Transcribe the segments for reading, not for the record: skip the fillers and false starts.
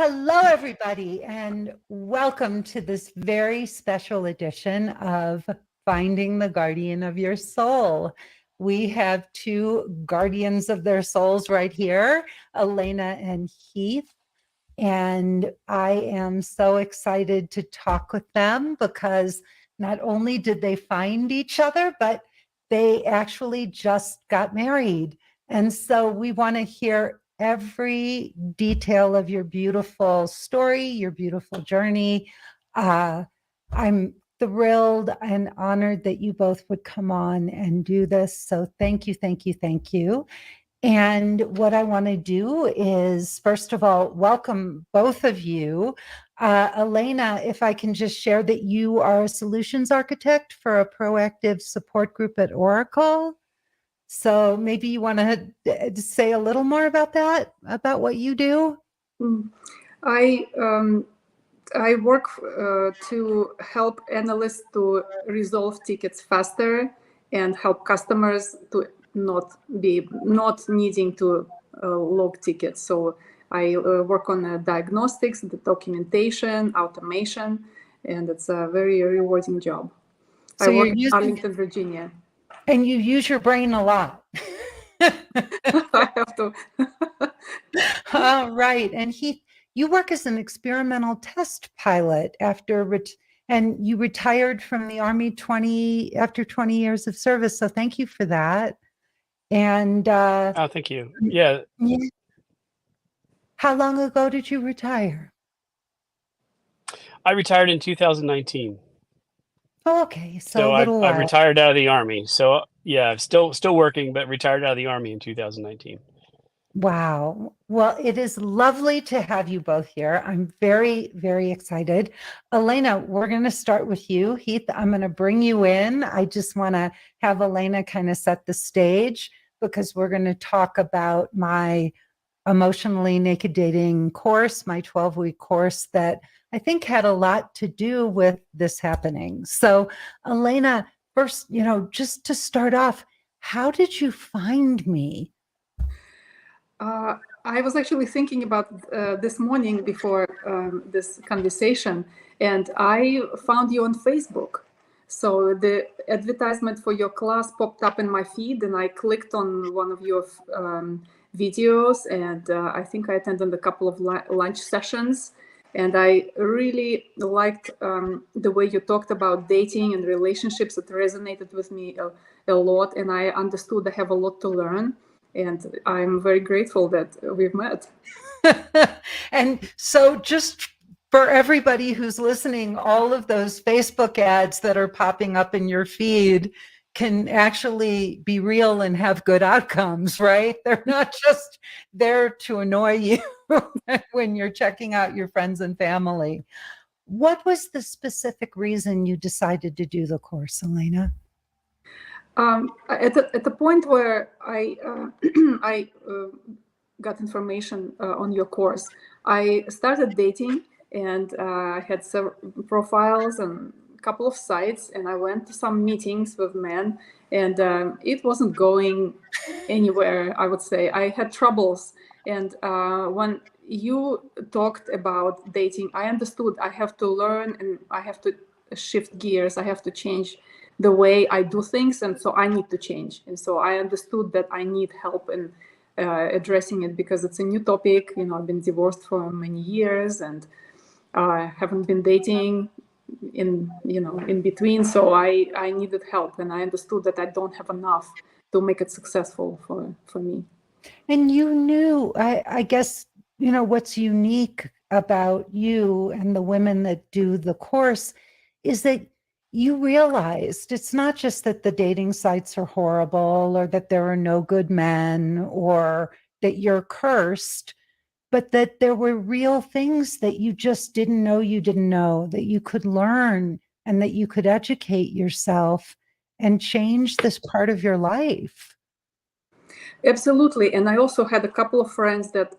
Hello, everybody, and welcome to this very special edition of Finding the Guardian of Your Soul. We have two guardians of their souls right here, Elena and Heath. And I am so excited to talk with them because not only did they find each other, but they actually just got married. And so we want to hear every detail of your beautiful story, your beautiful journey. I'm thrilled and honored that you both would come on and do this. So thank you, thank you, thank you. And what I want to do is, first of all, welcome both of you. Elena, if I can just share that you are a solutions architect for a proactive support group at Oracle. So maybe you want to say a little more about that, about what you do? I work to help analysts to resolve tickets faster and help customers to not needing to log tickets. So I work on diagnostics, the documentation, automation, and it's a very rewarding job. So I work in Arlington, Virginia. And you use your brain a lot. I have to. All right. And Heath, you work as an experimental test pilot and you retired from the Army after 20 years of service. So thank you for that. And thank you. Yeah. How long ago did you retire? I retired in 2019. Oh, okay. So a little while. I retired out of the Army. So yeah, still working, but retired out of the Army in 2019. Wow. Well, it is lovely to have you both here. I'm very, very excited. Elena, we're going to start with you. Heath, I'm going to bring you in. I just want to have Elena kind of set the stage because we're going to talk about my Emotionally Naked Dating course, my 12-week course that I think had a lot to do with this happening. So, Elena, first, just to start off, how did you find me? I was actually thinking about this morning before this conversation, and I found you on Facebook. So the advertisement for your class popped up in my feed, and I clicked on one of your videos, and I think I attended a couple of lunch sessions. And I really liked the way you talked about dating and relationships. It resonated with me a lot, and I understood I have a lot to learn. And I'm very grateful that we've met. And so just for everybody who's listening, all of those Facebook ads that are popping up in your feed can actually be real and have good outcomes, right? They're not just there to annoy you when you're checking out your friends and family. What was the specific reason you decided to do the course, Elena? At the point where I got information on your course, I started dating, and I had several profiles and a couple of sites, and I went to some meetings with men, and it wasn't going anywhere. I would say I had troubles, and when you talked about dating, I understood I have to learn and I have to shift gears. I have to change the way I do things, and so I need to change. And so I understood that I need help in addressing it because it's a new topic. I've been divorced for many years, and I haven't been dating in between. So I needed help, and I understood that I don't have enough to make it successful for me. And you knew, I guess, what's unique about you and the women that do the course is that you realized it's not just that the dating sites are horrible or that there are no good men or that you're cursed, but that there were real things that you just didn't know, that you could learn and that you could educate yourself and change this part of your life. Absolutely. And I also had a couple of friends that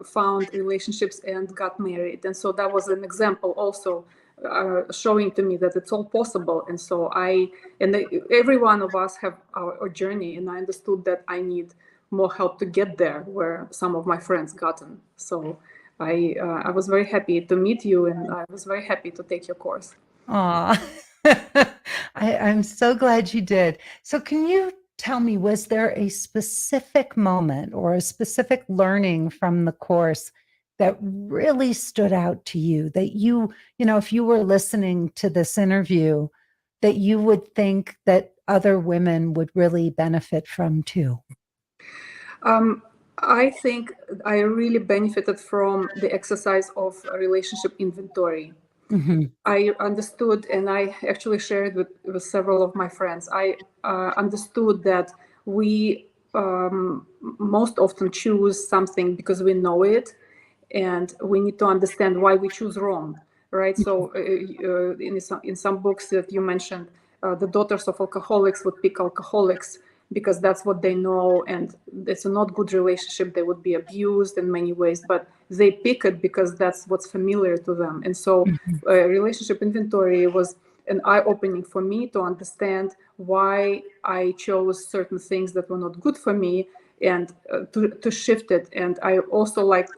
found relationships and got married. And so that was an example also showing to me that it's all possible. And so every one of us have our journey, and I understood that I need more help to get there where some of my friends gotten. So I was very happy to meet you, and I was very happy to take your course. Aw, I'm so glad you did. So can you tell me, was there a specific moment or a specific learning from the course that really stood out to you that you know, if you were listening to this interview, that you would think that other women would really benefit from too? I think I really benefited from the exercise of a relationship inventory. Mhm. I understood, and I actually shared with several of my friends. I understood that we most often choose something because we know it, and we need to understand why we choose wrong, right? So in some books that you mentioned, the daughters of alcoholics would pick alcoholics because that's what they know, and it's a not good relationship. They would be abused in many ways, but they pick it because that's what's familiar to them. And so Mhm. relationship inventory was an eye-opening for me to understand why I chose certain things that were not good for me, and to shift it. And I also like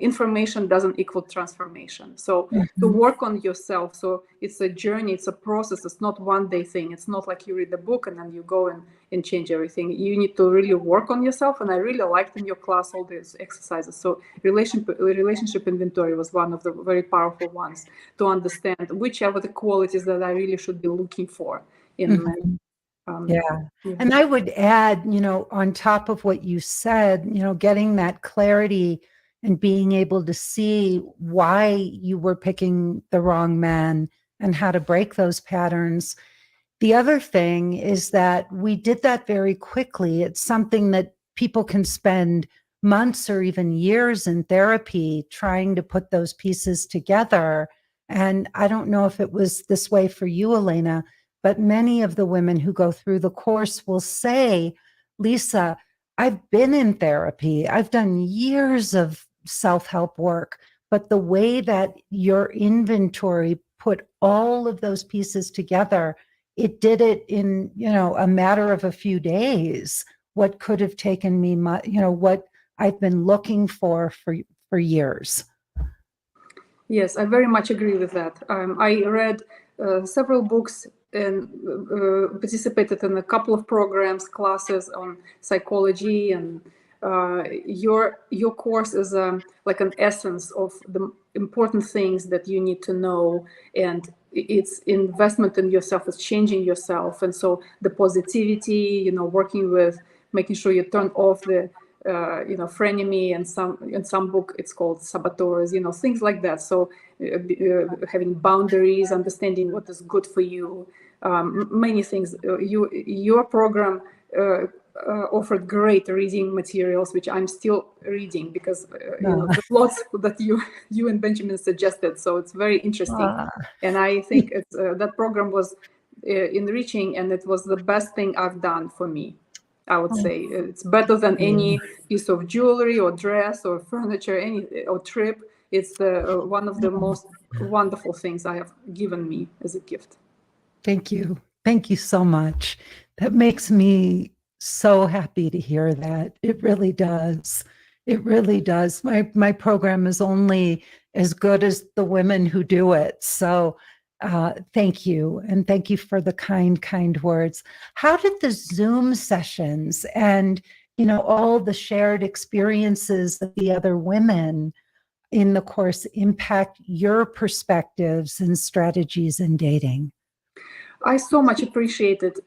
information doesn't equal transformation. So to Mhm. work on yourself. So it's a journey, it's a process. It's not one day thing. It's not like you read a book and then you go and change everything. You need to really work on yourself. And I really liked in your class all these exercises. So relationship inventory was one of the very powerful ones to understand which are the qualities that I really should be looking for in men. Mhm. Yeah. Yeah. And I would add, you know, on top of what you said, you know, getting that clarity and being able to see why you were picking the wrong man and how to break those patterns. The other thing is that we did that very quickly. It's something that people can spend months or even years in therapy trying to put those pieces together. And I don't know if it was this way for you, Elena, but many of the women who go through the course will say, Lisa, I've been in therapy, I've done years of self help work, but the way that your inventory put all of those pieces together, it did it in, you know, a matter of a few days. What could have taken me, you know, what I've been looking for years. Yes, I very much agree with that. I read several books and participated in a couple of programs, classes on psychology, and your course is like an essence of the important things that you need to know, and it's investment in yourself, it's changing yourself, and so the positivity, you know, working with making sure you turn off the you know, frenemy, and in some book it's called saboteurs, you know, things like that. So having boundaries, understanding what is good for you, many things. Your program offered great reading materials, which I'm still reading because you know, the plots that you and Benjamin suggested. So it's very interesting, and I think it's that program was enriching, and it was the best thing I've done for me. I would say it's better than any piece of jewelry or dress or furniture, or trip. It's one of the most wonderful things I have given me as a gift. Thank you. Thank you so much. That makes me so happy to hear that. It really does. It really does. My program is only as good as the women who do it. So thank you. And thank you for the kind words. How did the Zoom sessions and, you know, all the shared experiences of the other women in the course impact your perspectives and strategies in dating? I so much appreciated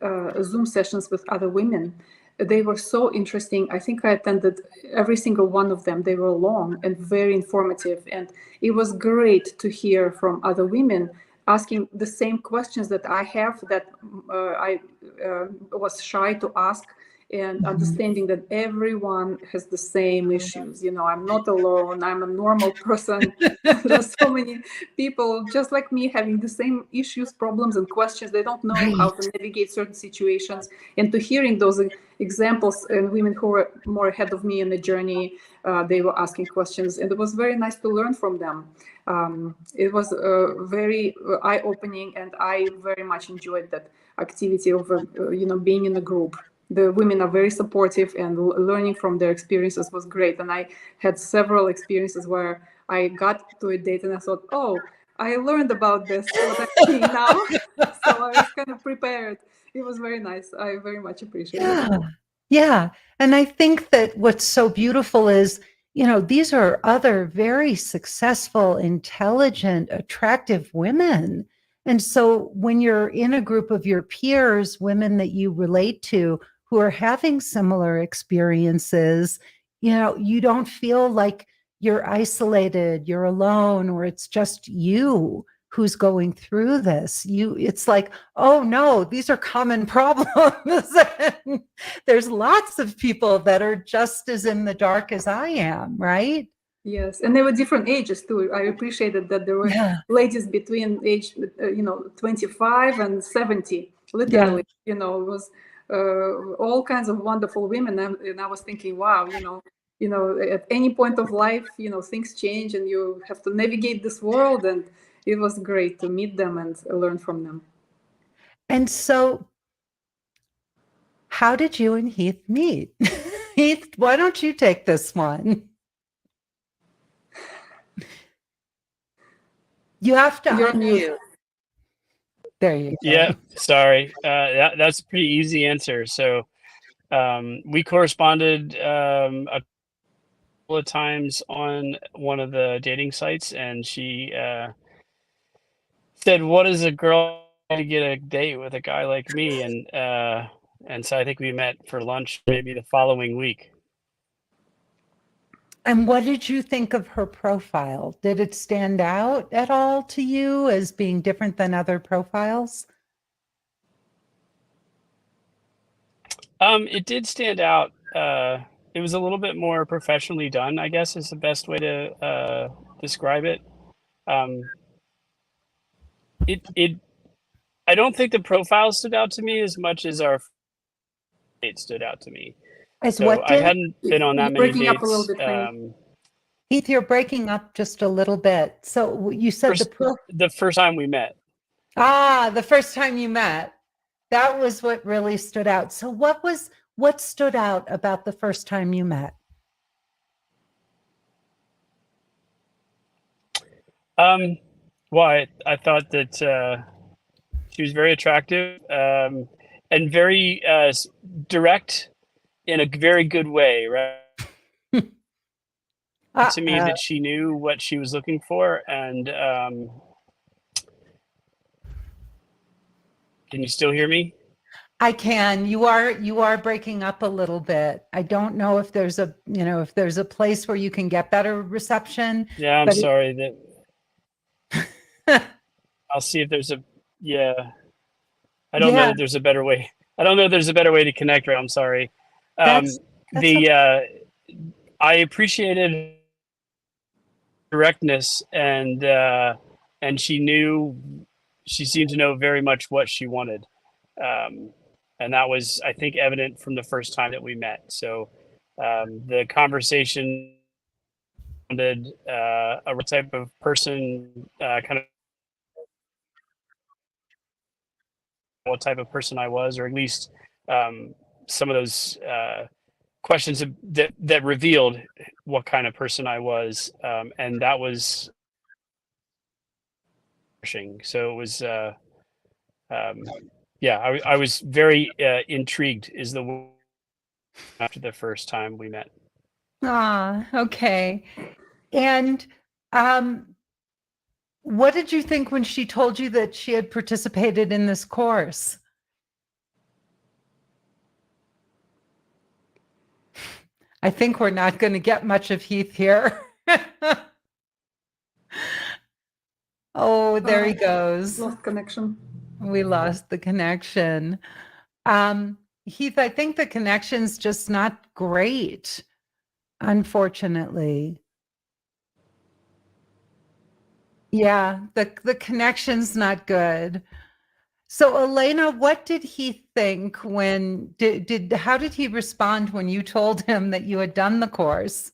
Zoom sessions with other women. They were so interesting. I think I attended every single one of them. They were long and very informative. And it was great to hear from other women asking the same questions that I have, that I was shy to ask, and understanding that everyone has the same issues. You know, I'm not alone. I'm a normal person. There's so many people just like me having the same issues, problems, and questions. They don't know how to navigate certain situations. And to hearing those examples and women who were more ahead of me in the journey, they were asking questions, and it was very nice to learn from them. It was very eye-opening, and I very much enjoyed that activity of you know, being in a group. the women are very supportive, and learning from their experiences was great. And I had several experiences where I got to a date and I thought, oh, I learned about this, what I'm seeing now. So I was kind of prepared. It was very nice. I very much appreciate it. Yeah. Yeah. And I think that what's so beautiful is, these are other very successful, intelligent, attractive women. And so when you're in a group of your peers, women that you relate to who are having similar experiences, you don't feel like you're isolated, you're alone, or it's just you who's going through this. It's like, oh no, these are common problems. There's lots of people that are just as in the dark as I am, right? Yes, and they were different ages too. I appreciated that there were ladies between age, 25 and 70, literally. It was all kinds of wonderful women, and I was thinking, wow, at any point of life, things change, and you have to navigate this world, and it was great to meet them and learn from them. And so, how did you and Heath meet? Heath, why don't you take this one? You have to You're unmute. There you go. Yeah, sorry. That's a pretty easy answer. So we corresponded a couple of times on one of the dating sites, and she said, "What is a girl to get a date with a guy like me?" And so I think we met for lunch maybe the following week. And what did you think of her profile? Did it stand out at all to you as being different than other profiles? It did stand out. It was a little bit more professionally done, I guess, is the best way to describe it. I don't think the profile stood out to me as much as our date stood out to me. As So what I did? hadn't been on that You're many breaking up a little dates. bit, Heath, you're breaking up just a little bit. So you said the first time we met. The first time you met. That was what really stood out. So what stood out about the first time you met? Well, I thought that she was very attractive and very direct in a very good way, right? To me, that she knew what she was looking for, and can you still hear me? I can. You are breaking up a little bit. I don't know if there's a place where you can get better reception. Yeah, I'm sorry that I'll see if there's I don't know that there's a better way. I don't know if there's a better way to connect, right? I'm sorry. That's okay. I appreciated directness, and she seemed to know very much what she wanted. And that was, I think, evident from the first time that we met. So the conversation sounded a type of person, kind of what type of person I was, or at least some of those questions that revealed what kind of person I was, and that was so it was I was very intrigued is the word after the first time we met. Okay. And what did you think when she told you that she had participated in this course? I think we're not going to get much of Heath here. Oh, there he goes. Lost connection. We lost the connection. Heath, I think the connection's just not great, unfortunately. Yeah, the connection's not good. So Elena, what did he think when how did he respond when you told him that you had done the course?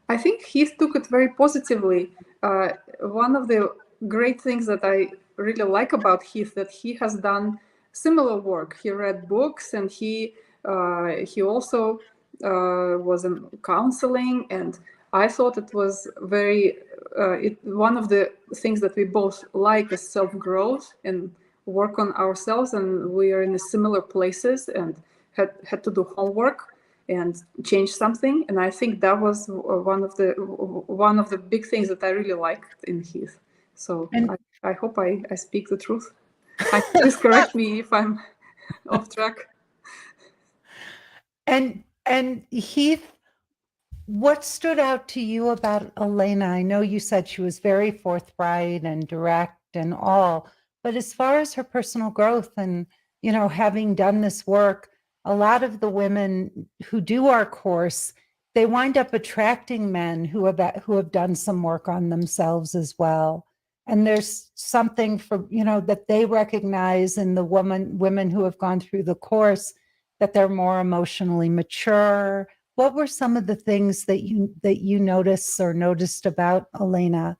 I think he took it very positively. One of the great things that I really like about Heath that he has done similar work. He read books, and he also was in counseling, and I thought it was very one of the things that we both like is self-growth and work on ourselves, and we are in similar places and had to do homework and change something. And I think that was one of the big things that I really liked in Heath. So And I hope I speak the truth. Please correct me if I'm off track. and Heath, what stood out to you about Elena? I know you said she was very forthright and direct and all, but as far as her personal growth and, you know, having done this work, a lot of the women who do our course, they wind up attracting men who have done some work on themselves as well. And there's something for, you know, that they recognize in the women who have gone through the course, that they're more emotionally mature. What were some of the things that you noticed about Elena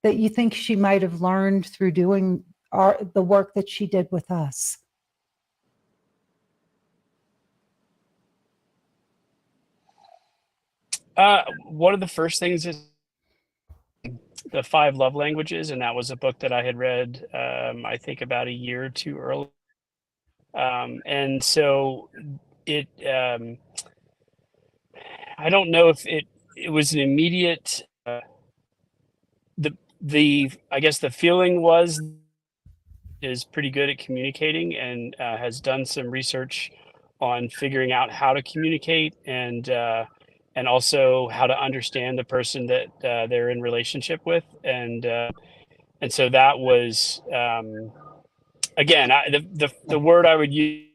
that you think she might have learned through doing the work that she did with us? One of the first things is the 5 love languages, and that was a book that I had read, I think about a year or two early. And so it, I don't know if it was an immediate, I guess the feeling was is pretty good at communicating and has done some research on figuring out how to communicate and also how to understand the person that they're in relationship with. And so that was, again, the word I would use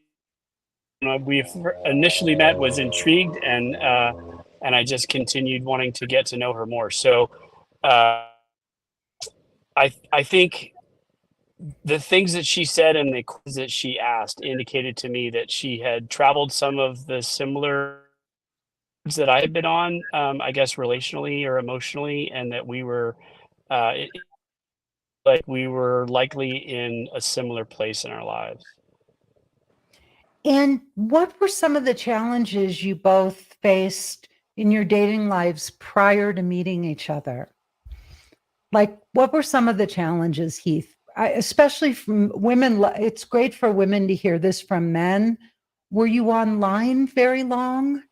when we initially met was intrigued, and I just continued wanting to get to know her more. So I think the things that she said and the questions that she asked indicated to me that she had traveled some of the similar that I had been on, I guess relationally or emotionally, and that we were like we were likely in a similar place in our lives. And what were some of the challenges you both faced in your dating lives prior to meeting each other? Like, what were some of the challenges, Heath? Especially from women, it's great for women to hear this from men. Were you online very long?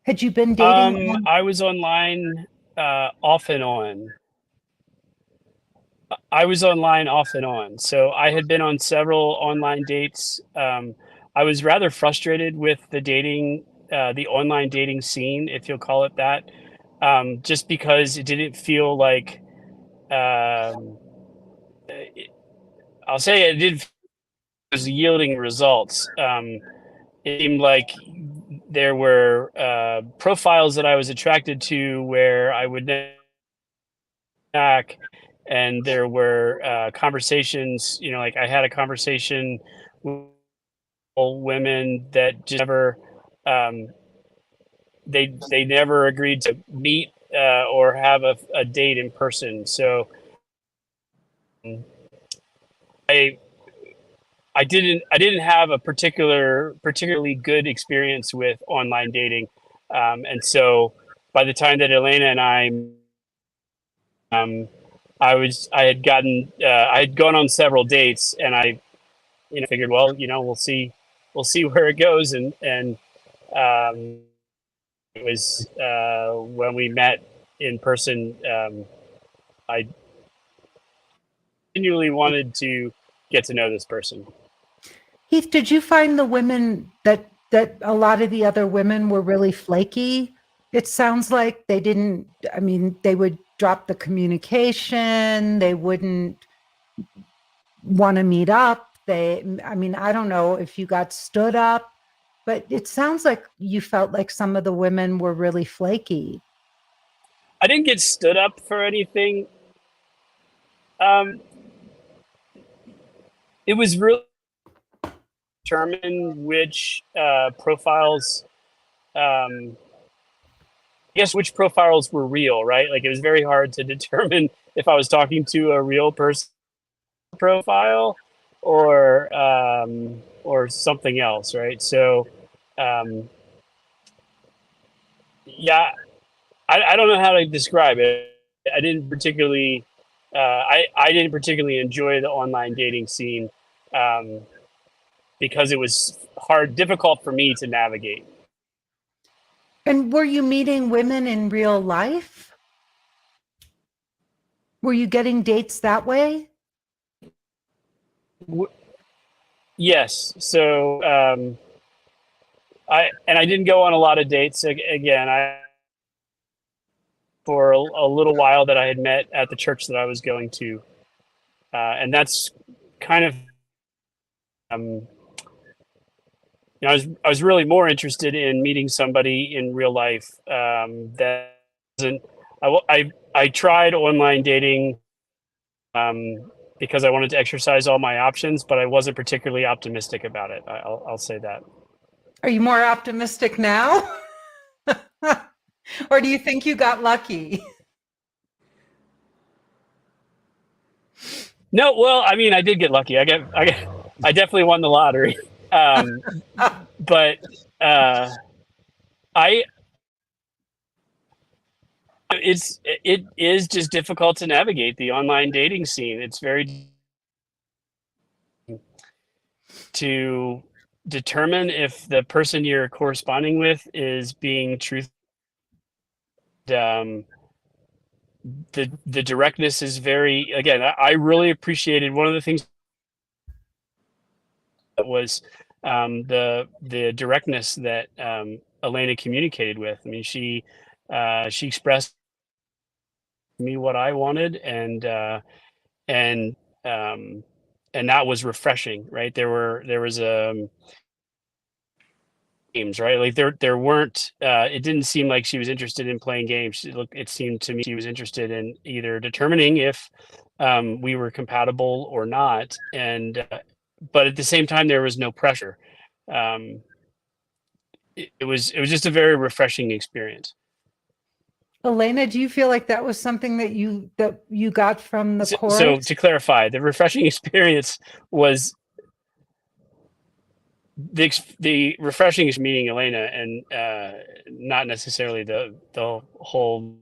Had you been dating? I was online off and on. I was online off and on. So I had been on several online dates. I was rather frustrated with the online dating scene, if you'll call it that, just because it didn't feel like, I'll say it did was yielding results. It seemed like there were profiles that I was attracted to where I would back, and there were conversations. You know, like I had a conversation with women that just never, they never agreed to meet or have a date in person. So I didn't have a particularly good experience with online dating, and so by the time that Elena and I had gone on several dates, and I figured, well, we'll see where it goes, and it was when we met in person, I continually wanted to get to know this person. Heath, did you find the women that a lot of the other women were really flaky? It sounds like they didn't, I mean, they would drop the communication, they wouldn't want to meet up. I mean, I don't know if you got stood up, but it sounds like you felt like some of the women were really flaky. I didn't get stood up for anything. It was really determine which profiles, I guess which profiles were real, right? Like it was very hard to determine if I was talking to a real person profile or something else, right? So, um, yeah, I don't know how to describe it. I didn't particularly, I didn't particularly enjoy the online dating scene um, because it was difficult for me to navigate. And were you meeting women in real life? Were you getting dates that way? Yes. So I didn't go on a lot of dates. Again, I for a little while that I had met at the church that I was going to, and that's kind of I was really more interested in meeting somebody in real life. That wasn't I tried online dating because I wanted to exercise all my options, but I wasn't particularly optimistic about it. I'll say that. Are you more optimistic now? Or do you think you got lucky? No, well, I mean, I did get lucky. I definitely won the lottery. But I, it is just difficult to navigate the online dating scene. It's very to determine if the person you're corresponding with is being truthful. The directness is very, again, I really appreciated one of the things that was the directness that Elena communicated with. I mean, she expressed to me what I wanted, and and that was refreshing, right? There was games, right? Like there weren't. It didn't seem like she was interested in playing games. It seemed to me she was interested in either determining if we were compatible or not, and but at the same time there was no pressure. Um, it was just a very refreshing experience. Elena, do you feel like that was something that you got from the So course? to clarify, the refreshing experience was the refreshing is meeting Elena, and not necessarily the whole.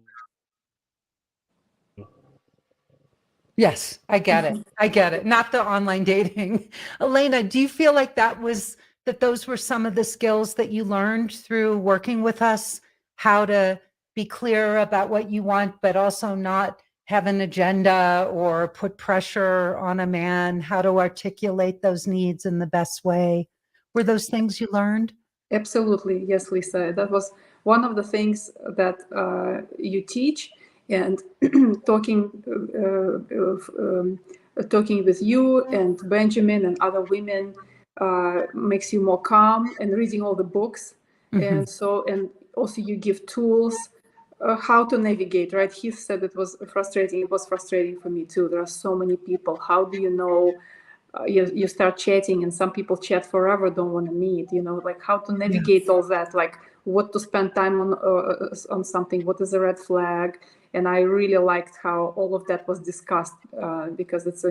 Yes, I get it. I get it. Not the online dating. Elena, do you feel like that those were some of the skills that you learned through working with us, how to be clear about what you want, but also not have an agenda or put pressure on a man, how to articulate those needs in the best way? Were those things you learned? Absolutely, yes, Lisa. That was one of the things that you teach, and talking talking with you and Benjamin and other women makes you more calm, and reading all the books, and also you give tools how to navigate. Right? Heath said it was frustrating. It was frustrating for me too. There are so many people. How do you know? You start chatting, and some people chat forever, don't want to meet, like how to navigate all that, like what to spend time on something, what is a red flag. And I really liked how all of that was discussed, because it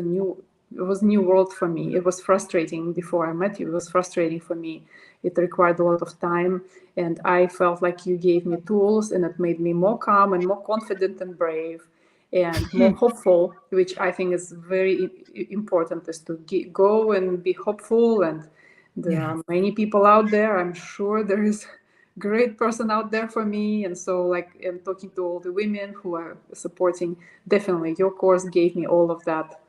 was new world for me. It was frustrating before I met you. It was frustrating for me. It required a lot of time, and I felt like you gave me tools, and it made me more calm and more confident and brave and more hopeful, which I think is very important, is to go and be hopeful. And there are many people out there. I'm sure there is a great person out there for me. And so, like, I'm talking to all the women who are supporting. Definitely, your course gave me all of that.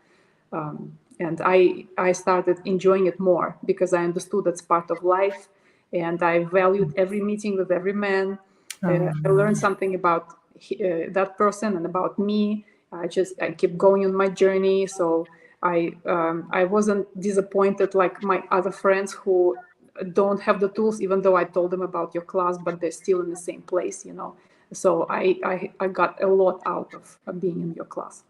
And I started enjoying it more because I understood that's part of life. And I valued every meeting with every man. I learned something about that person and about me. I keep going on my journey. So I wasn't disappointed like my other friends who don't have the tools, even though I told them about your class, but they're still in the same place, So I got a lot out of being in your class.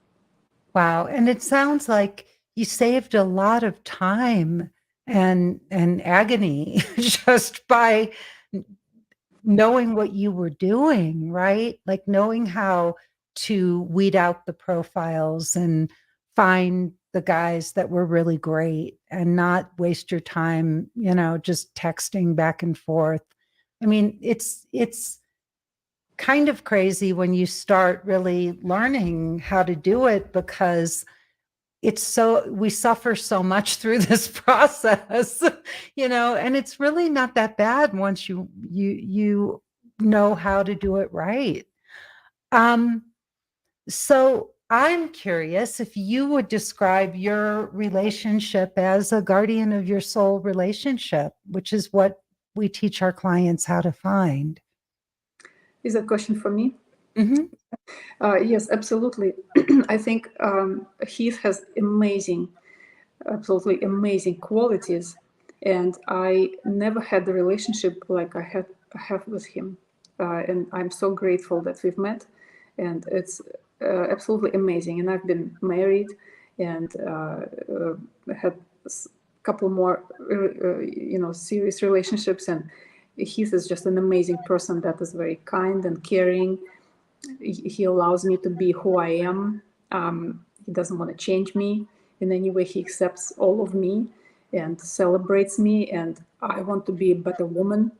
Wow. And it sounds like you saved a lot of time and agony just by knowing what you were doing, right? Like knowing how to weed out the profiles and find the guys that were really great and not waste your time, just texting back and forth. I mean, it's kind of crazy when you start really learning how to do it, because we suffer so much through this process, and it's really not that bad once you know how to do it right. So I'm curious if you would describe your relationship as a guardian of your soul relationship, which is what we teach our clients how to find. Is that a question for me? Mm-hmm. Yes, absolutely. I think Heath has absolutely amazing qualities, and I never had the relationship like I have with him, and I'm so grateful that we've met, and it's absolutely amazing. And I've been married and had a couple more, serious relationships, and Heath is just an amazing person that is very kind and caring. He allows me to be who I am. He doesn't want to change me in any way. He accepts all of me and celebrates me. And I want to be a better woman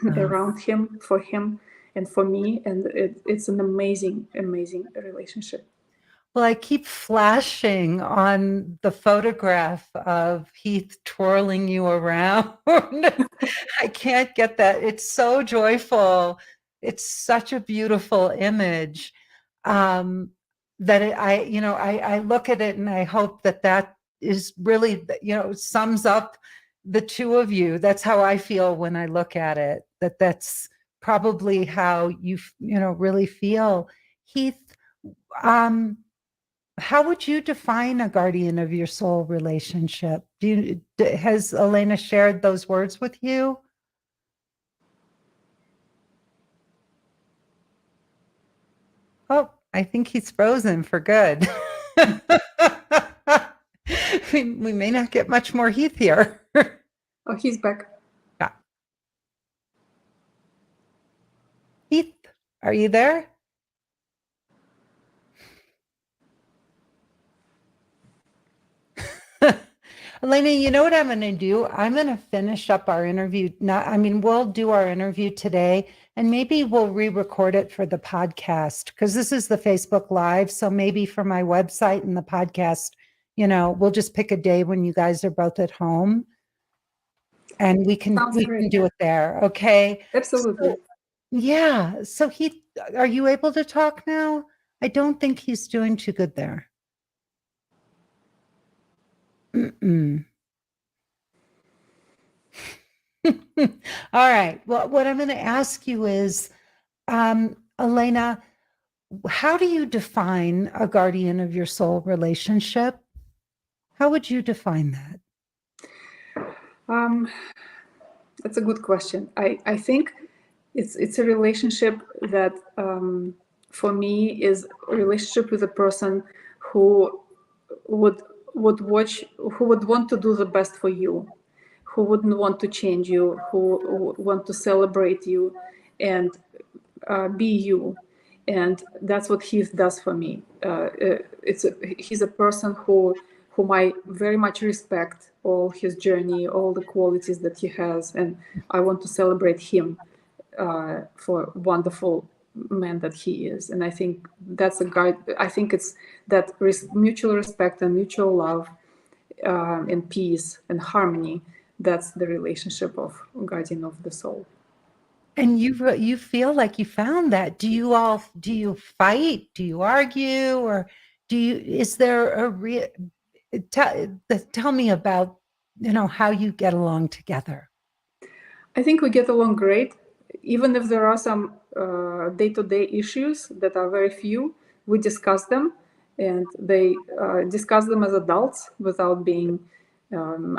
around him, for him, and for me. And it's an amazing, amazing relationship. Well, I keep flashing on the photograph of Heath twirling you around. I can't get that. It's so joyful. It's such a beautiful image, that I look at it and I hope that is really, sums up the two of you. That's how I feel when I look at it, that's probably how you really feel. Heath, how would you define a guardian of your soul relationship? Has Elena shared those words with you? Oh, I think he's frozen for good. we may not get much more Heath here. Oh, he's back. Yeah. Heath, are you there? Elena, you know what I'm going to do? I'm going to finish up our interview. We'll do our interview today, and maybe we'll re-record it for the podcast, because this is the Facebook Live. So maybe for my website and the podcast, we'll just pick a day when you guys are both at home, and we can do it there. Okay. Absolutely. Yeah. So are you able to talk now? I don't think he's doing too good there. Mm-mm. All right. Well, what I'm going to ask you is, Elena, how do you define a guardian of your soul relationship? How would you define that? That's a good question. I think it's a relationship that, for me, is a relationship with a person who would want to do the best for you, who wouldn't want to change you, who want to celebrate you and be you. And that's what Heath does for me. He's a person whom I very much respect, all his journey, all the qualities that he has, and I want to celebrate him for wonderful man that he is. And I think that's a guide. I think it's that mutual respect and mutual love, and peace and harmony. That's the relationship of guardian of the soul. And you feel like you found that. Do you fight? Do you argue? Or is there tell me about, how you get along together? I think we get along great. Even if there are some day-to-day issues that are very few, we discuss them, and they discuss them as adults without being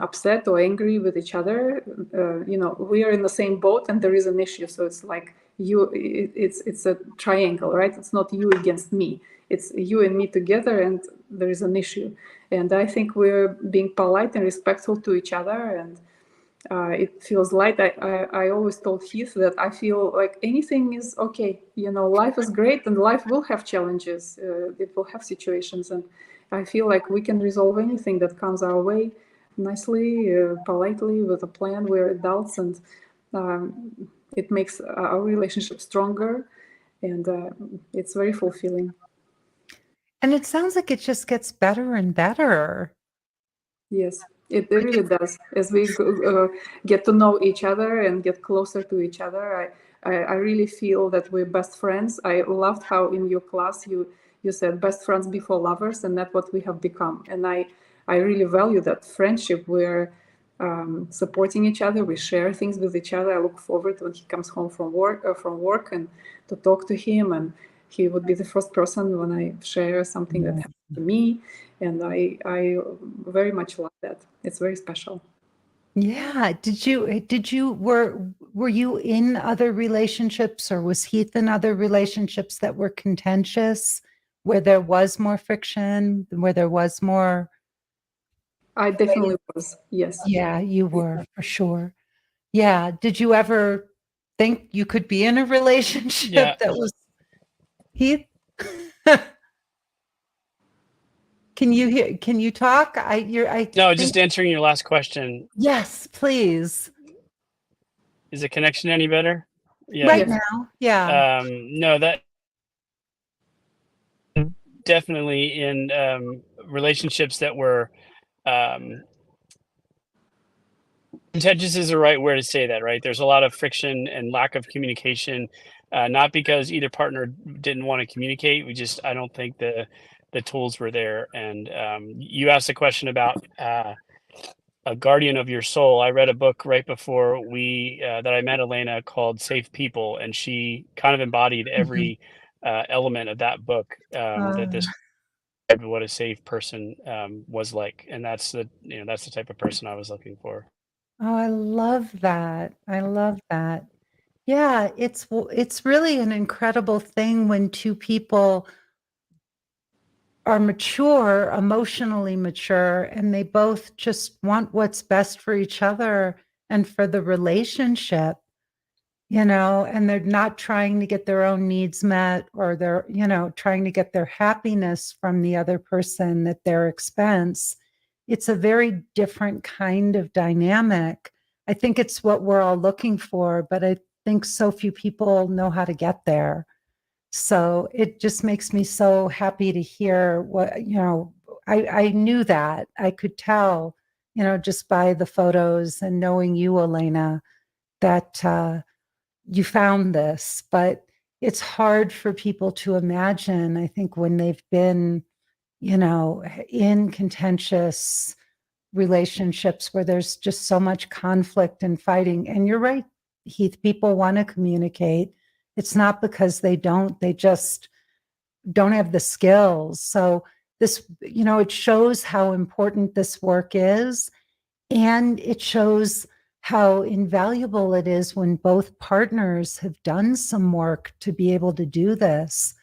upset or angry with each other. We are in the same boat, and there is an issue. So it's like it's a triangle, right? It's not you against me. It's you and me together, and there is an issue. And I think we're being polite and respectful to each other, and it feels light. I always told Heath that I feel like anything is okay. Life is great, and life will have challenges. It will have situations, and I feel like we can resolve anything that comes our way nicely, politely, with a plan. We're adults, and it makes our relationship stronger, and it's very fulfilling. And it sounds like it just gets better and better. Yes, it really does. As we get to know each other and get closer to each other, I really feel that we're best friends. I loved how in your class you said best friends before lovers, and that's what we have become. And I really value that friendship. We're supporting each other. We share things with each other. I look forward when he comes home from work and to talk to him. And he would be the first person when I share something that happened to me, and I very much love that. It's very special. Yeah. Were you in other relationships, or was Heath in other relationships that were contentious, where there was more friction, where there was more? I definitely was. Yes. Yeah, you were for sure. Yeah. Did you ever think you could be in a relationship Yeah. that was Heath? Can you talk? I No, think, just answering your last question. yes, please. Is the connection any better? Yeah. Right Yes. now. Yeah. No, that definitely in relationships that were um, contentious is the right word to say that, right? There's a lot of friction and lack of communication, not because either partner didn't want to communicate. I don't think the tools were there. And you asked a question about a guardian of your soul. I read a book right before we that I met Elena called Safe People, and she kind of embodied Mhm. every element of that book. That Uh, this what a safe person was like, and that's the type of person I was looking for. oh, I love that. I love that. Yeah, it's really an incredible thing when two people are mature, emotionally mature, and they both just want what's best for each other and for the relationship, and they're not trying to get their own needs met, or they're, trying to get their happiness from the other person at their expense. It's a very different kind of dynamic. I think it's what we're all looking for, but I think so few people know how to get there. So it just makes me so happy to hear I knew that. I could tell, just by the photos and knowing you, Elena, that you found this, but it's hard for people to imagine, I think, when they've been, in contentious relationships where there's just so much conflict and fighting. And you're right, Heath, people want to communicate. It's not because they just don't have the skills. So this, it shows how important this work is. And it shows how invaluable it is when both partners have done some work to be able to do this.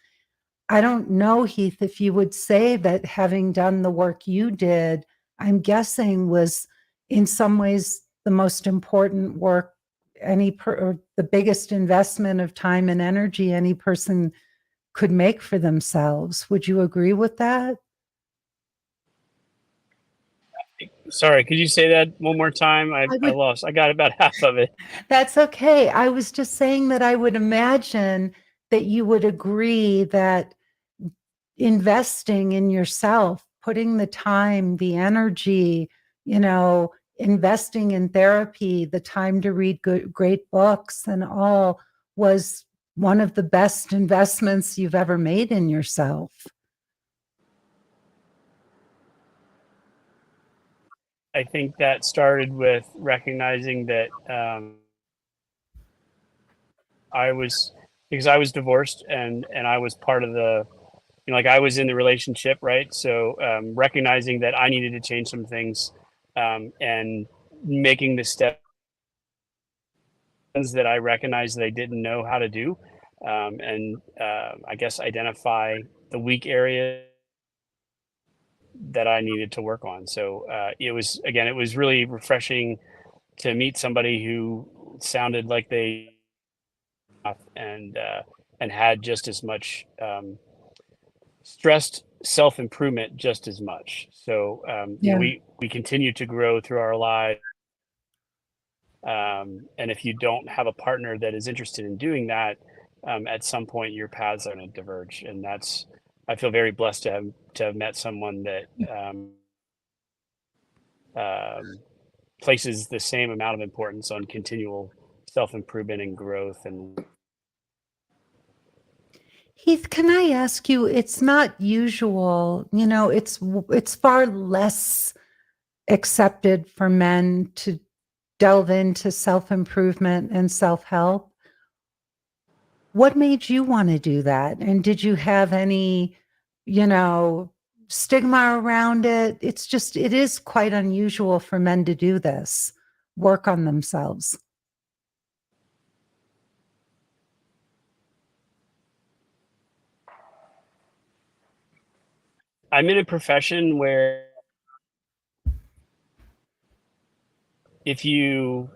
I don't know, Heath, if you would say that having done the work you did, I'm guessing was in some ways the most important work or the biggest investment of time and energy any person could make for themselves. Would you agree with that? Sorry, could you say that one more time? I I would, lost. I got about half of it. that's okay. I was just saying that I would imagine that you would agree that investing in yourself, putting the time, the energy, investing in therapy, the time to read great books and all was one of the best investments you've ever made in yourself. I think that started with recognizing that I was because I was divorced and I was part of like I was in the relationship, right? So recognizing that I needed to change some things and making the steps that I recognized that I didn't know how to do, and I guess identify the weak area that I needed to work on. So it was really refreshing to meet somebody who sounded like they and had just as much stressed self-improvement just as much. So you know, Yeah. we continue to grow through our lives. And if you don't have a partner that is interested in doing that, at some point your paths are going to diverge. And that's, I feel very blessed to have met someone that places the same amount of importance on continual self-improvement and growth. And Heath, can I ask you, it's not usual, you know, it's far less accepted for men to delve into self-improvement and self-help. What made you want to do that? And did you have any, you know, stigma around it? It's just, it is quite unusual for men to do this, work on themselves. I'm in a profession where if you're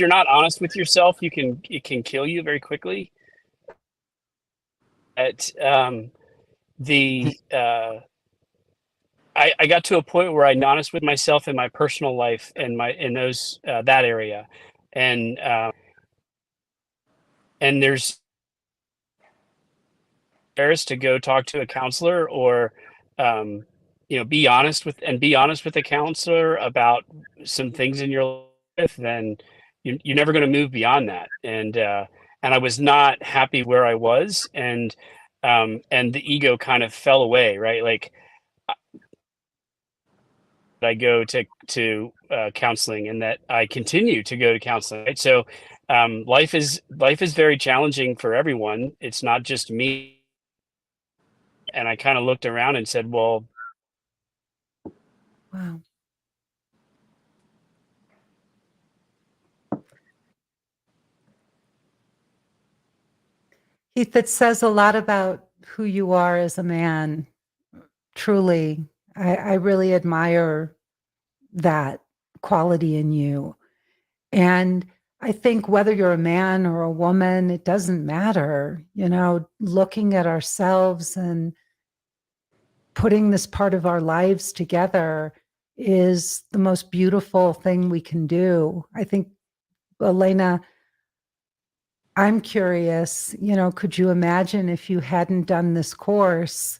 not honest with yourself, it can kill you very quickly. At I got to a point where I'm honest with myself in my personal life and in those that area, and there's embarrassed to go talk to a counselor or you know, be honest with a counselor about some things in your life, then you're never going to move beyond that. And I was not happy where I was, and the ego kind of fell away, right? Like I go to counseling, and that I continue to go to counseling. Right? So life is very challenging for everyone. It's not just me. And I kind of looked around and said, well, Wow. Heath, it says a lot about who you are as a man. Truly, I really admire that quality in you. And I think whether you're a man or a woman, it doesn't matter, you know, looking at ourselves and putting this part of our lives together is the most beautiful thing we can do. I think, Elena, I'm curious, you know, could you imagine if you hadn't done this course,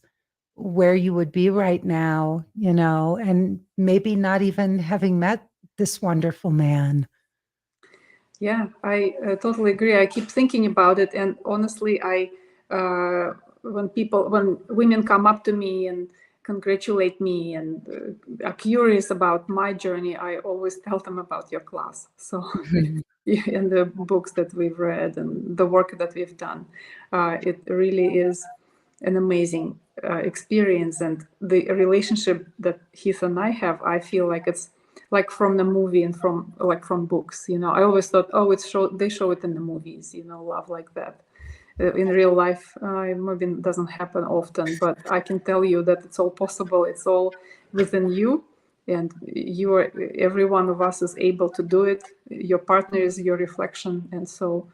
where you would be right now, you know, and maybe not even having met this wonderful man? Yeah, I totally agree. I keep thinking about it, and honestly, when women come up to me and congratulate me and are curious about my journey, I always tell them about your class. So, and the books that we've read and the work that we've done, it really is an amazing experience. And the relationship that Heath and I have, I feel like it's like from the movie and from books. You know, I always thought, oh, they show it in the movies. You know, love like that. In real life, maybe it doesn't happen often, but I can tell you that it's all possible. It's all within you, and every one of us is able to do it. Your partner is your reflection, and so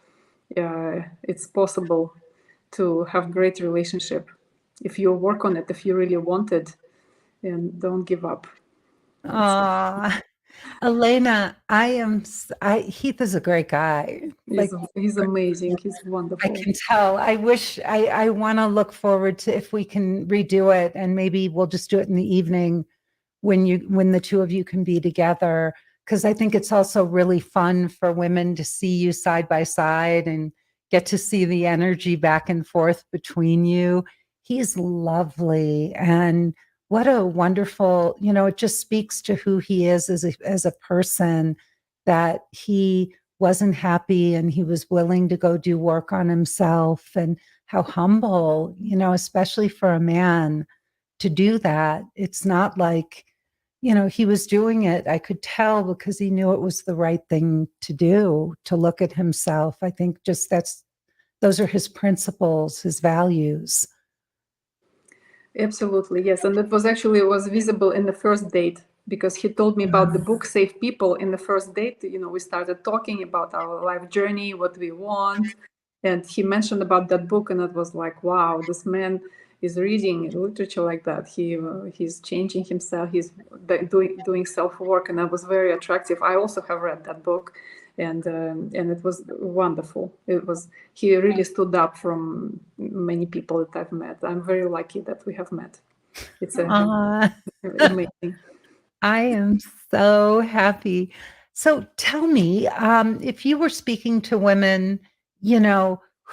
it's possible to have great relationship if you work on it, if you really want it, and don't give up. Ah, Elena, Heath is a great guy. Like, He's amazing. He's I wonderful. can tell. I want to look forward to if we can redo it, and maybe we'll just do it in the evening when the two of you can be together, because I think it's also really fun for women to see you side by side and get to see the energy back and forth between you. He's lovely, and what a wonderful, you know, it just speaks to who he is as a person, that he wasn't happy and he was willing to go do work on himself, and how humble, you know, especially for a man to do that. It's not like, you know, he was doing it, I could tell, because he knew it was the right thing to do, to look at himself. I think just those are his principles, his values. Absolutely, yes. And it was visible in the first date because he told me about the book Save People in the first date. You know, we started talking about our life journey, what we want, and he mentioned about that book, and it was like, wow, this man is reading literature like that. He's changing himself. He's doing self work, and that was very attractive. I also have read that book, and it was wonderful. He really stood up from many people that I've met. I'm very lucky that we have met. It's amazing. I am so happy. So tell me, if you were speaking to women,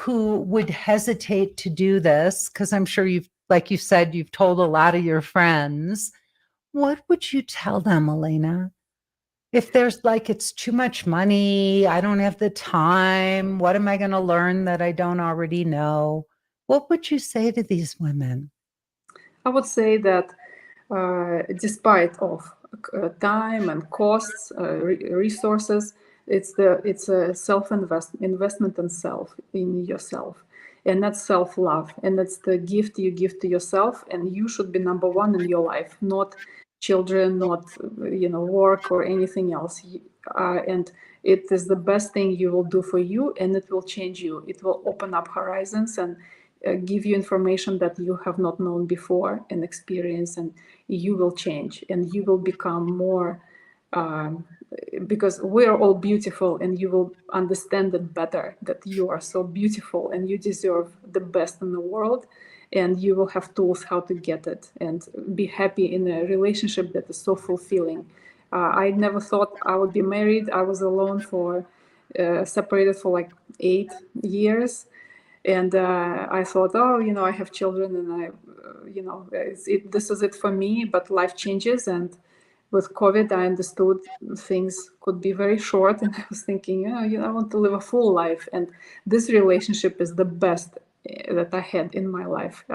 who would hesitate to do this, because I'm sure like you said, you've told a lot of your friends, what would you tell them, Elena? If there's like, it's too much money, I don't have the time, what am I going to learn that I don't already know? What would you say to these women? I would say that despite of time and costs, resources, it's a investment in yourself, and that's self-love, and that's the gift you give to yourself, and you should be number one in your life, not children, not work or anything else. And it is the best thing you will do for you, and it will change you. It will open up horizons and give you information that you have not known before and experience, and you will change and you will become more because we're all beautiful, and you will understand it better, that you are so beautiful and you deserve the best in the world, and you will have tools how to get it and be happy in a relationship that is so fulfilling. I never thought I would be married. I was alone separated for like 8 years. And I thought, I have children, and this is it for me. But life changes, and with COVID, I understood things could be very short, and I was thinking, I want to live a full life, and this relationship is the best that I had in my life,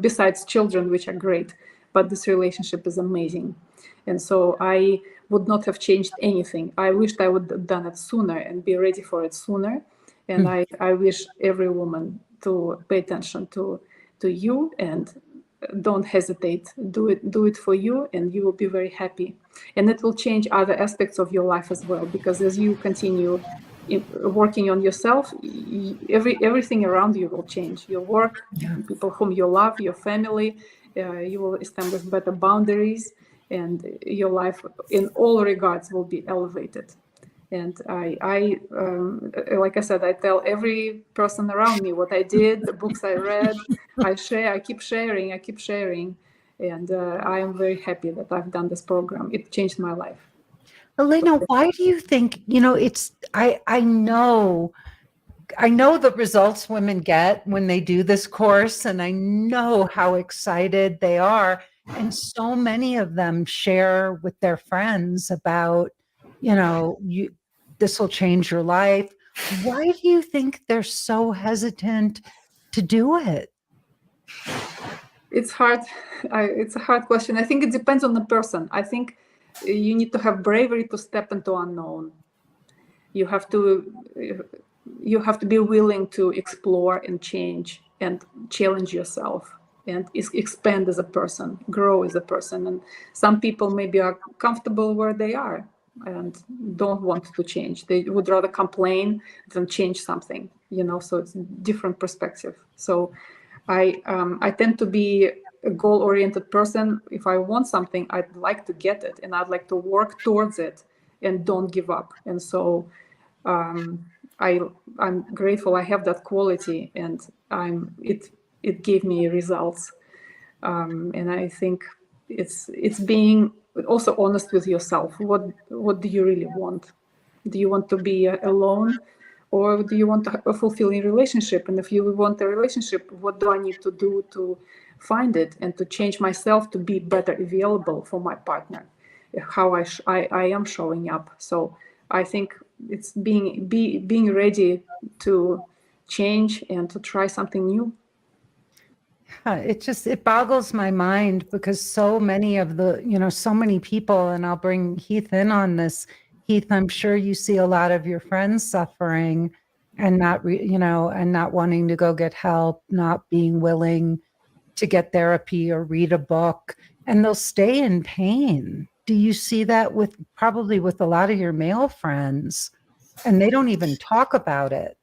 besides children, which are great. But this relationship is amazing, and so I would not have changed anything. I wished I would have done it sooner and be ready for it sooner. And I wish every woman to pay attention to you, and don't hesitate. Do it for you, and you will be very happy. And it will change other aspects of your life as well, because as you continue working on yourself, everything around you will change. Your work, people whom you love, your family, you will establish better boundaries, and your life in all regards will be elevated. And I like I said, I tell every person around me what I did, the books I read, I keep sharing. And I am very happy that I've done this program. It changed my life. Elena, why do you think, I know the results women get when they do this course, and I know how excited they are. And so many of them share with their friends about, this will change your life. Why do you think they're so hesitant to do it? It's hard. It's a hard question. I think it depends on the person. I think you need to have bravery to step into unknown. You have to be willing to explore and change and challenge yourself and expand as a person, grow as a person. And some people maybe are comfortable where they are and don't want to change. They would rather complain than change something, so it's a different perspective. So I tend to be a goal-oriented person. If I want something, I'd like to get it, and I'd like to work towards it and don't give up. And so I'm grateful I have that quality, and it gave me results. And I think it's being also honest with yourself. What do you really want? Do you want to be alone, or do you want a fulfilling relationship? And if you want a relationship, what do I need to do to find it and to change myself to be better available for my partner? How I am showing up. So I think it's being ready to change and to try something new. It boggles my mind, because so many of so many people, and I'll bring Heath in on this. Heath, I'm sure you see a lot of your friends suffering and and not wanting to go get help, not being willing to get therapy or read a book. and they'll stay in pain. Do you see that with probably with a lot of your male friends, and they don't even talk about it?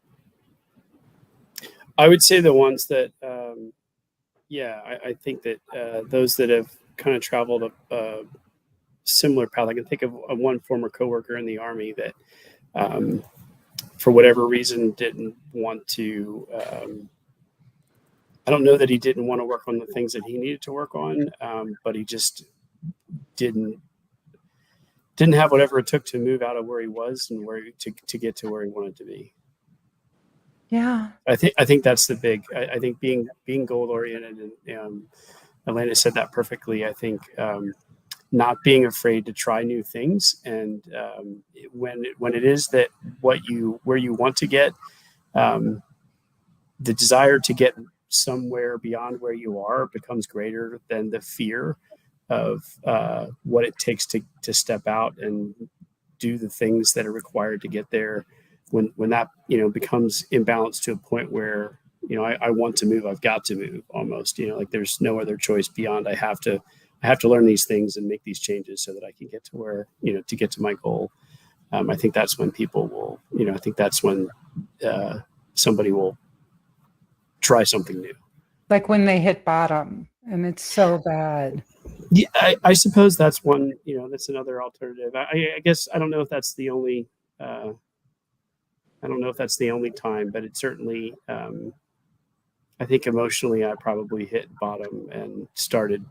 I would say the ones that, I think that those that have kind of traveled a similar path. I can think of one former coworker in the Army that, for whatever reason, didn't want to. I don't know that he didn't want to work on the things that he needed to work on, but he just didn't have whatever it took to move out of where he was and to get to where he wanted to be. Yeah. I think that's the big. I think being goal oriented, and Elena said that perfectly. I think not being afraid to try new things, and when it is that where you want to get, the desire to get somewhere beyond where you are becomes greater than the fear of what it takes to step out and do the things that are required to get there. When that becomes imbalanced to a point where I want to move, I've got to move almost. Like there's no other choice beyond I have to learn these things and make these changes so that I can get to where to get to my goal. I think that's when people will I think that's when somebody will try something new. Like when they hit bottom and it's so bad. Yeah, I suppose that's one. That's another alternative. I guess I don't know if that's the only. I don't know if that's the only time, but it certainly. I think emotionally, I probably hit bottom and started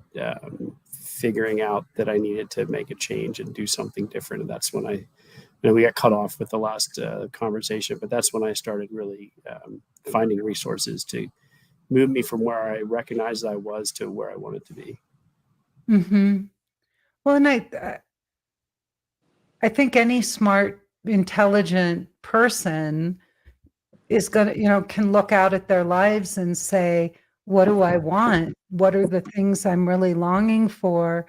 figuring out that I needed to make a change and do something different. And that's when we got cut off with the last conversation, but that's when I started really finding resources to move me from where I recognized I was to where I wanted to be. Mm-hmm. Well, and I think any smart, intelligent person is going to, can look out at their lives and say, what do I want? What are the things I'm really longing for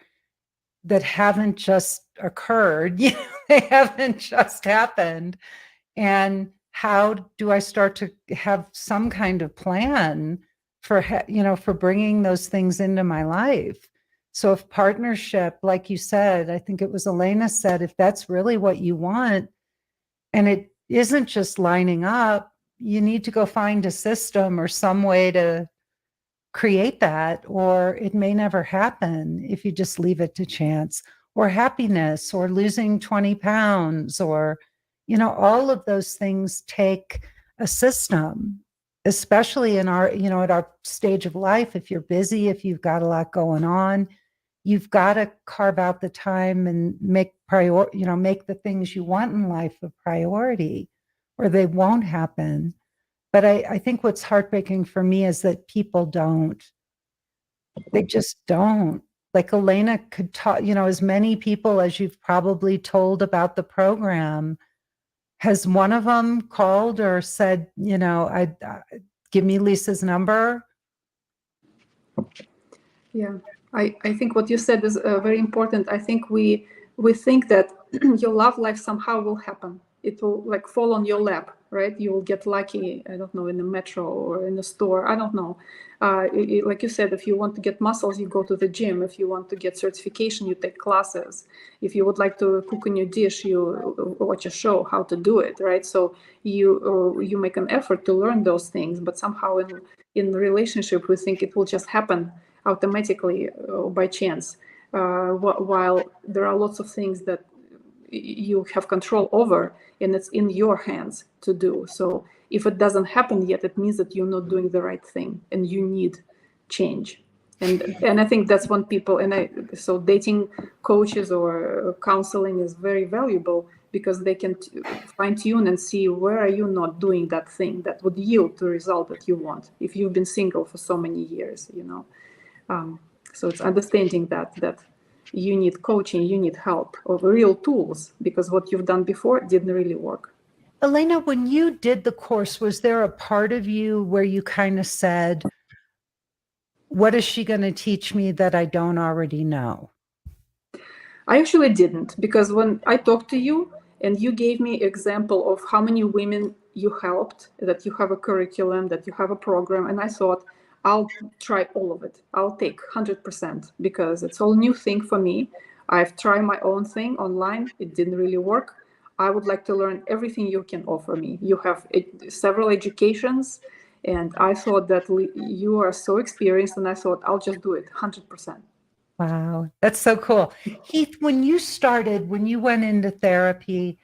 that haven't just occurred? They haven't just happened. And how do I start to have some kind of plan for, for bringing those things into my life? So if partnership, like you said, I think it was Elena said, if that's really what you want, and it isn't just lining up, you need to go find a system or some way to create that, or it may never happen if you just leave it to chance. Or happiness, or losing 20 pounds, or, all of those things take a system, especially in our, at our stage of life. If you're busy, if you've got a lot going on, you've got to carve out the time and make the things you want in life a priority, or they won't happen. But I think what's heartbreaking for me is that people don't. They just don't. Like Elena could talk, as many people as you've probably told about the program, has one of them called or said, I give me Lisa's number? Yeah, I think what you said is very important. I think we think that your love life somehow will happen. It will like fall on your lap, right? You will get lucky, I don't know, in the metro or in the store. I don't know. Like you said, if you want to get muscles, you go to the gym. If you want to get certification, you take classes. If you would like to cook a new dish, you watch a show how to do it, right? So you make an effort to learn those things, but somehow in relationship, we think it will just happen automatically by chance, while there are lots of things that you have control over and it's in your hands to do. So if it doesn't happen yet, it means that you're not doing the right thing and you need change. And I think that's when people, so dating coaches or counseling is very valuable, because they can fine tune and see where are you not doing that thing that would yield the result that you want if you've been single for so many years, so it's understanding that you need coaching, you need help of real tools, because what you've done before didn't really work. Elena, when you did the course, was there a part of you where you kind of said, what is she going to teach me that I don't already know? I actually didn't, because when I talked to you and you gave me example of how many women you helped, that you have a curriculum, that you have a program, and I thought, I'll try all of it. I'll take 100% because it's all new thing for me. I've tried my own thing online. It didn't really work. I would like to learn everything you can offer me. You have several educations, and I thought that you are so experienced, and I thought I'll just do it 100%. Wow, that's so cool. Heath, when you went into therapy,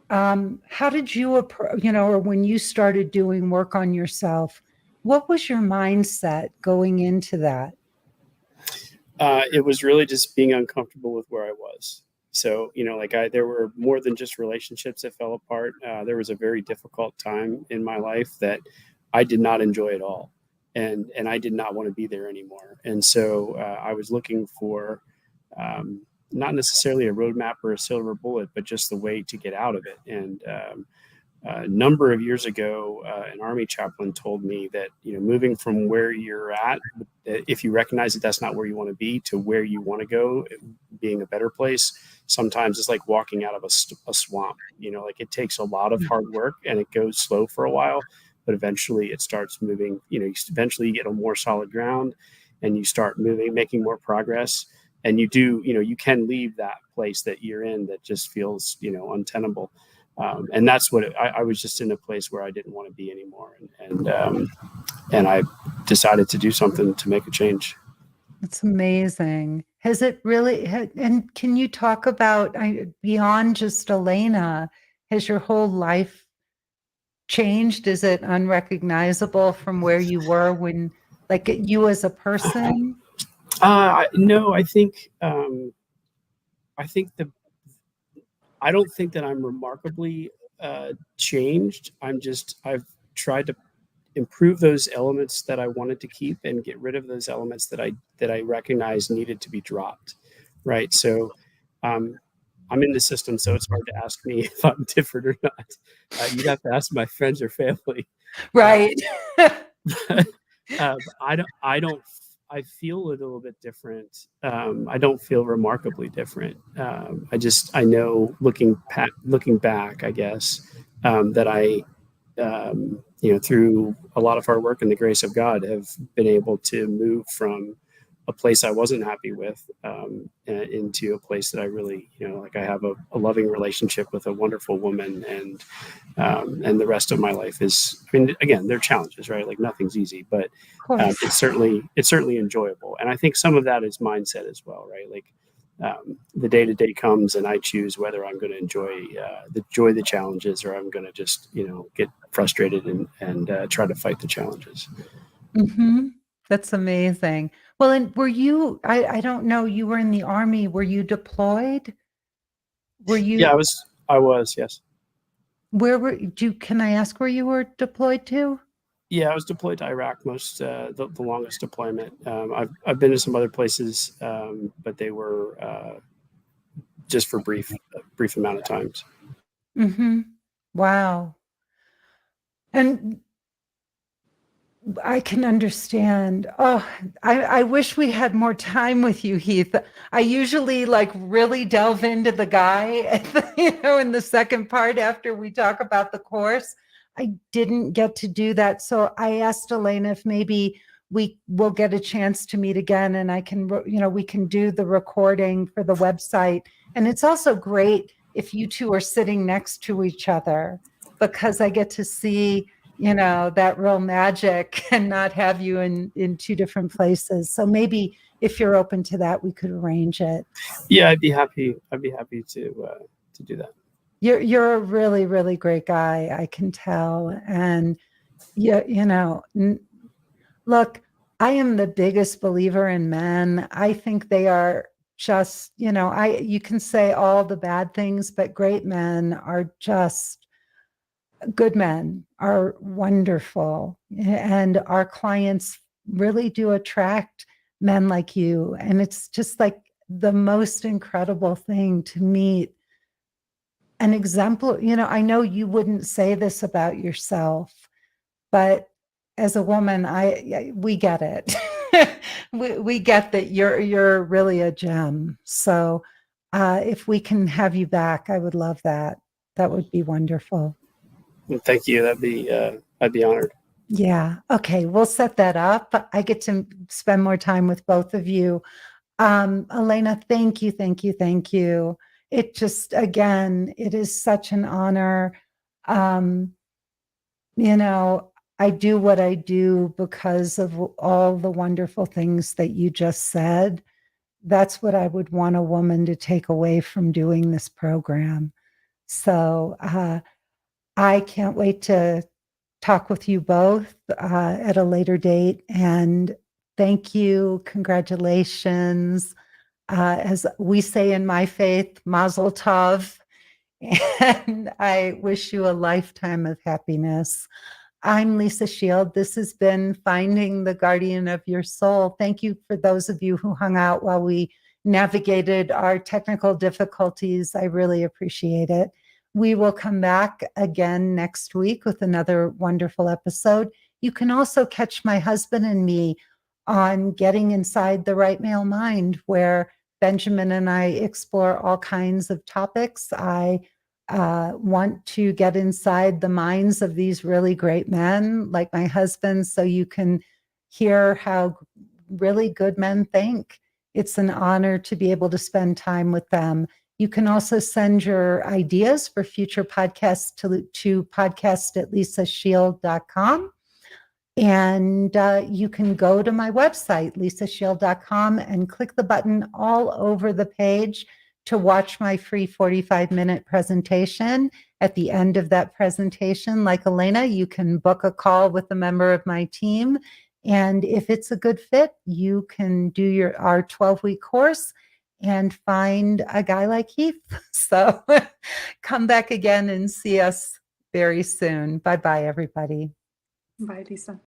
how did you or when you started doing work on yourself, what was your mindset going into that? It was really just being uncomfortable with where I was. So, there were more than just relationships that fell apart. There was a very difficult time in my life that I did not enjoy at all. And I did not want to be there anymore. And so I was looking for not necessarily a roadmap or a silver bullet, but just the way to get out of it. And a number of years ago, an Army chaplain told me that, moving from where you're at, if you recognize that that's not where you want to be, to where you want to go, being a better place, sometimes it's like walking out of a swamp. It takes a lot of hard work and it goes slow for a while, but eventually it starts moving. Eventually you get on more solid ground and you start moving, making more progress. And you do, you can leave that place that you're in that just feels, untenable. And that's what I was just in a place where I didn't want to be anymore. And I decided to do something to make a change. It's amazing. Has it really, and can you talk about, beyond just Elena, has your whole life changed? Is it unrecognizable from where you were when, like you as a person? No, I think I don't think that I'm remarkably changed. I've tried to improve those elements that I wanted to keep and get rid of those elements that I recognized needed to be dropped. Right. So I'm in the system, so it's hard to ask me if I'm different or not. You'd have to ask my friends or family. Right. I feel a little bit different. I don't feel remarkably different. I know looking back, I guess, that I, through a lot of hard work and the grace of God, have been able to move from a place I wasn't happy with into a place that I really, I have a loving relationship with a wonderful woman, and the rest of my life is, again, there are challenges, right? Like nothing's easy, but it's certainly enjoyable. And I think some of that is mindset as well, right? Like the day-to-day comes and I choose whether I'm going to enjoy the challenges, or I'm going to just, get frustrated and try to fight the challenges. Mm-hmm. That's amazing. Well, and were you, I don't know, you were in the Army. Were you deployed? Were you? Yeah, I was, yes. Can I ask where you were deployed to? Yeah, I was deployed to Iraq the longest deployment. I've been to some other places, but they were just for brief amount of times. Mm-hmm. Wow. And I can understand. Oh, I wish we had more time with you, Heath. I usually really delve into the guy, in the second part after we talk about the course. I didn't get to do that. So I asked Elena if maybe we will get a chance to meet again, and I can, we can do the recording for the website. And it's also great if you two are sitting next to each other, because I get to see that real magic and not have you in two different places. So maybe if you're open to that, we could arrange it. Yeah, I'd be happy to do that. You're a really, really great guy, I can tell. And look, I am the biggest believer in men. I think they are just, you can say all the bad things, but great men are just, good men are wonderful, and our clients really do attract men like you. And it's just like the most incredible thing to meet an example. I know you wouldn't say this about yourself, but as a woman, we get it. we get that you're really a gem. So if we can have you back, I would love that. That would be wonderful. Thank you. I'd be honored. Yeah. Okay. We'll set that up. I get to spend more time with both of you. Elena, thank you, thank you, thank you. It just, again, it is such an honor. Um, you know, I do what I do because of all the wonderful things that you just said. That's what I would want a woman to take away from doing this program. So I can't wait to talk with you both at a later date. And thank you. Congratulations. As we say in my faith, Mazel Tov. And I wish you a lifetime of happiness. I'm Lisa Shield. This has been Finding the Guardian of Your Soul. Thank you for those of you who hung out while we navigated our technical difficulties. I really appreciate it. We will come back again next week with another wonderful episode. You can also catch my husband and me on Getting Inside the Right Male Mind, where Benjamin and I explore all kinds of topics. I want to get inside the minds of these really great men like my husband so you can hear how really good men think. It's an honor to be able to spend time with them. You can also send your ideas for future podcasts to podcast@lisashield.com. And you can go to my website, lisashield.com, and click the button all over the page to watch my free 45-minute presentation. At the end of that presentation, like Elena, you can book a call with a member of my team. And if it's a good fit, you can do our 12-week course and find a guy like Heath. So come back again and see us very soon. Bye-bye, everybody. Bye, Lisa.